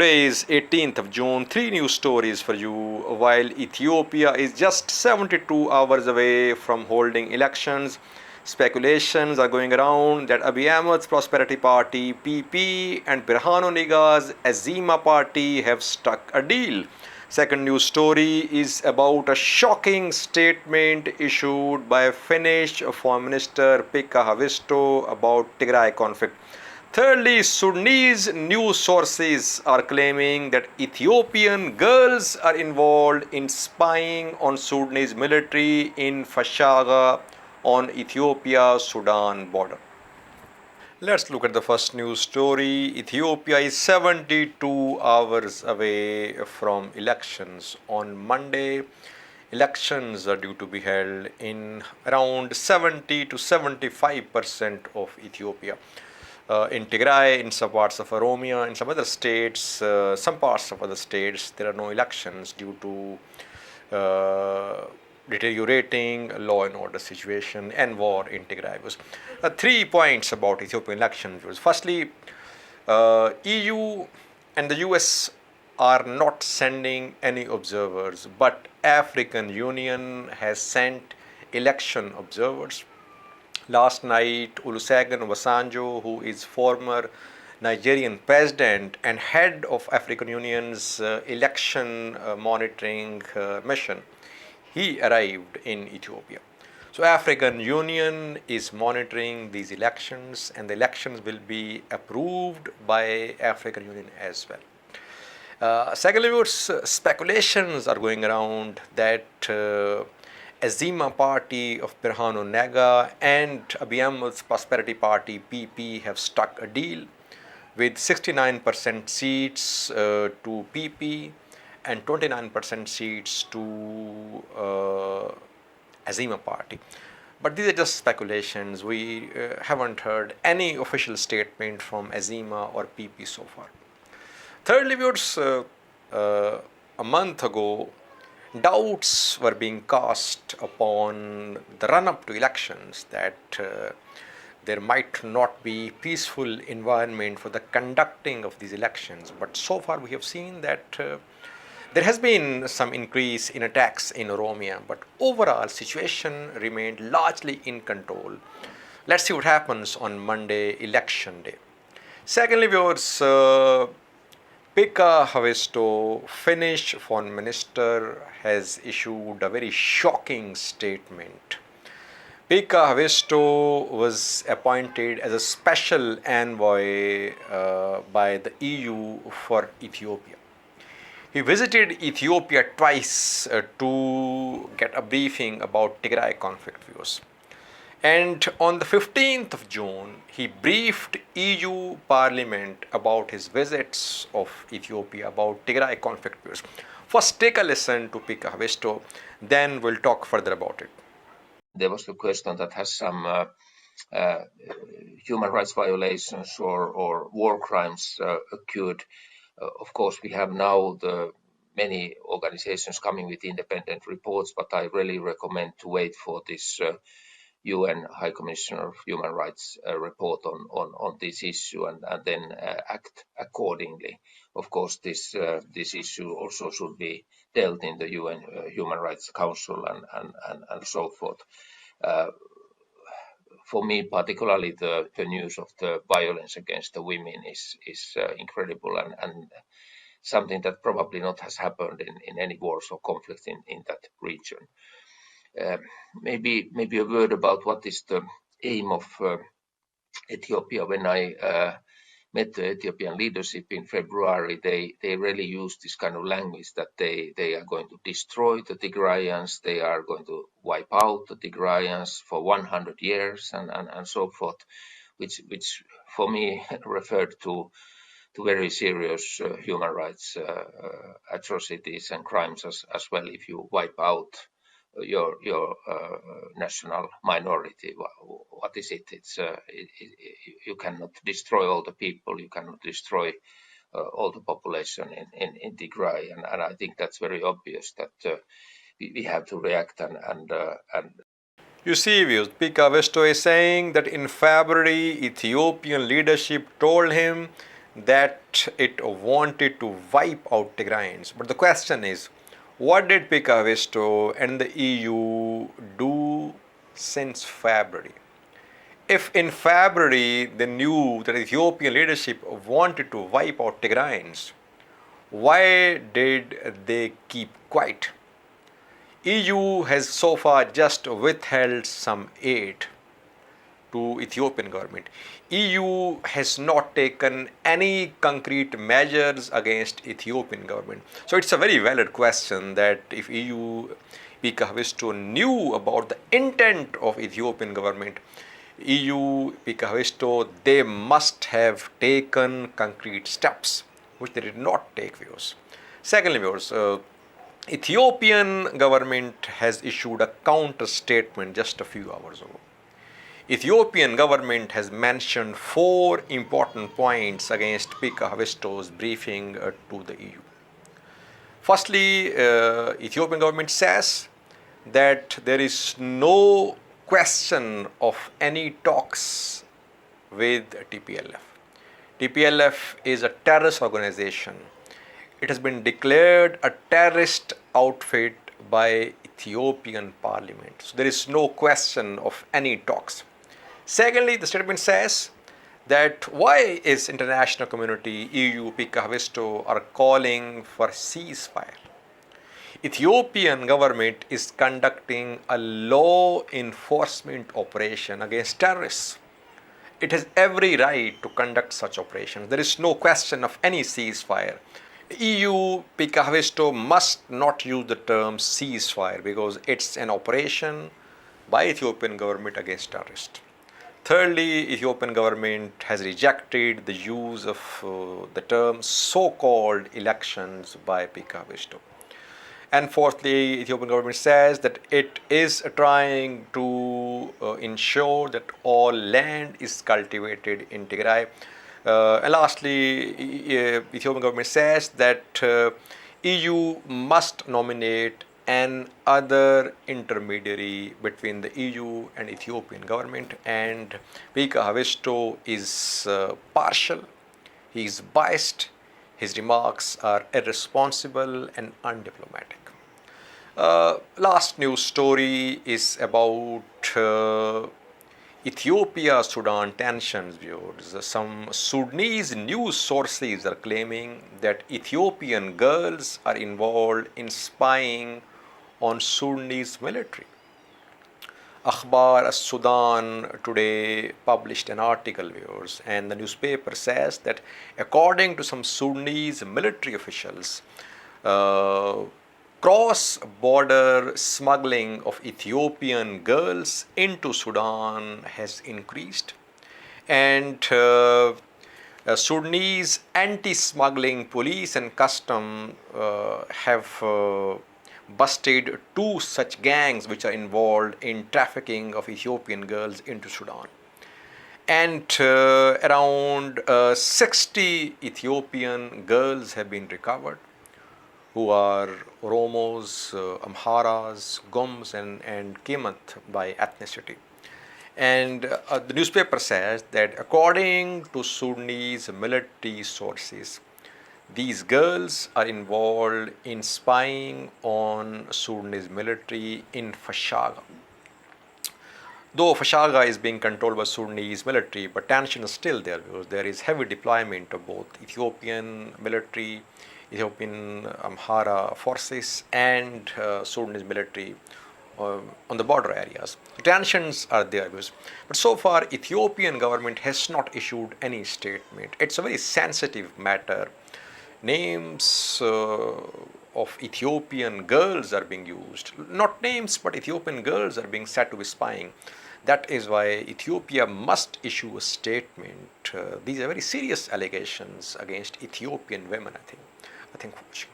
Today is 18th of June. Three news stories for you. While Ethiopia is just 72 hours away from holding elections, speculations are going around that Abiy Ahmed's Prosperity Party (PP) and Birhanu Niga's Azima Party have struck a deal. Second news story is about a shocking statement issued by Finnish Foreign Minister Pekka Haavisto about Tigray conflict. Thirdly, Sudanese news sources are claiming that Ethiopian girls are involved in spying on Sudanese military in Fashaga on Ethiopia-Sudan border. Let's look at the first news story. Ethiopia is 72 hours away from elections. On Monday, elections are due to be held in around 70 to 75% of Ethiopia. In Tigray, in some parts of Oromia, in some other states, some parts of other states, there are no elections due to deteriorating law and order situation and war in Tigray. 3 points about Ethiopian elections. Firstly, EU and the US are not sending any observers, but African Union has sent election observers. Last night, Olusegun Obasanjo, who is former Nigerian president and head of African Union's election monitoring mission, he arrived in Ethiopia. So African Union is monitoring these elections, and the elections will be approved by African Union as well. Secondly, speculations are going around that Azima Party of Birhanu Niga and Abiy Ahmed's Prosperity Party (PP) have struck a deal with 69% seats to PP and 29% seats to Azima Party. But these are just speculations. We haven't heard any official statement from Azima or PP so far. Thirdly, viewers, a month ago, doubts were being cast upon the run-up to elections that there might not be peaceful environment for the conducting of these elections. But so far we have seen that there has been some increase in attacks in Oromia, but overall situation remained largely in control. Let's see what happens on Monday, election day. Secondly, viewers, Pekka Haavisto, Finnish Foreign Minister, has issued a very shocking statement. Pekka Haavisto was appointed as a special envoy by the EU for Ethiopia. He visited Ethiopia twice to get a briefing about Tigray conflict views. And on the 15th of June, he briefed EU Parliament about his visits of Ethiopia, about Tigray conflict views. First, take a listen to Pekka Haavisto, then we'll talk further about it. There was the question that has some human rights violations or war crimes occurred. Of course, we have now the many organizations coming with independent reports, but I really recommend to wait for this UN High Commissioner of Human Rights report on this issue and then act accordingly. Of course, this issue also should be dealt in the UN Human Rights Council and so forth. For me, particularly the news of the violence against the women is incredible and something that probably not has happened in any wars or conflict in that region. Maybe a word about what is the aim of Ethiopia. When I met the Ethiopian leadership in February, they really used this kind of language that they are going to destroy the Tigrayans, they are going to wipe out the Tigrayans for 100 years and so forth, which for me referred to very serious human rights atrocities and crimes as well. If you wipe out your national minority, what is it? It's you cannot destroy all the people, you cannot destroy all the population in Tigray, and I think that's very obvious that we have to react and You see, Pekka Haavisto is saying that in February, Ethiopian leadership told him that it wanted to wipe out Tigrayans. But the question is, what did Pekka Haavisto and the EU do since February? If in February they knew that Ethiopian leadership wanted to wipe out Tigrayans, why did they keep quiet? EU has so far just withheld some aid to Ethiopian government. EU has not taken any concrete measures against Ethiopian government. So it's a very valid question that if EU, Pekka Haavisto knew about the intent of Ethiopian government, EU, Pekka Haavisto, they must have taken concrete steps, which they did not take, viewers. Secondly, viewers, Ethiopian government has issued a counter statement just a few hours ago. Ethiopian government has mentioned 4 important points against Pekka Haavisto's briefing to the EU. Firstly, Ethiopian government says that there is no question of any talks with TPLF. TPLF is a terrorist organization. It has been declared a terrorist outfit by Ethiopian parliament. So there is no question of any talks. Secondly, the statement says that why is international community, EU, Pekka Haavisto are calling for ceasefire? Ethiopian government is conducting a law enforcement operation against terrorists. It has every right to conduct such operations. There is no question of any ceasefire. EU, Pekka Haavisto must not use the term ceasefire because it's an operation by Ethiopian government against terrorists. Thirdly, Ethiopian government has rejected the use of the term so-called elections by Pekka Haavisto. And fourthly, Ethiopian government says that it is trying to ensure that all land is cultivated in Tigray. And lastly, Ethiopian government says that EU must nominate an other intermediary between the EU and Ethiopian government, and Pekka Haavisto is partial, he is biased, his remarks are irresponsible and undiplomatic. Last news story is about Ethiopia-Sudan tensions, viewers. Some Sudanese news sources are claiming that Ethiopian girls are involved in spying on Sudanese military. Akhbar Sudan today published an article, viewers, and the newspaper says that according to some Sudanese military officials, cross-border smuggling of Ethiopian girls into Sudan has increased, and Sudanese anti-smuggling police and custom have busted 2 such gangs which are involved in trafficking of Ethiopian girls into Sudan. And around 60 Ethiopian girls have been recovered, who are Oromos, Amharas, Goms, and Kemat by ethnicity. And the newspaper says that according to Sudanese military sources, these girls are involved in spying on Sudanese military in Fashaga. Though Fashaga is being controlled by Sudanese military, but tension is still there because there is heavy deployment of both Ethiopian military, Ethiopian Amhara forces and Sudanese military on the border areas. The tensions are there, but so far Ethiopian government has not issued any statement. It's a very sensitive matter. Names of Ethiopian girls are being used. Not names, but Ethiopian girls are being said to be spying. That is why Ethiopia must issue a statement. These are very serious allegations against Ethiopian women, I think. Thank you for watching.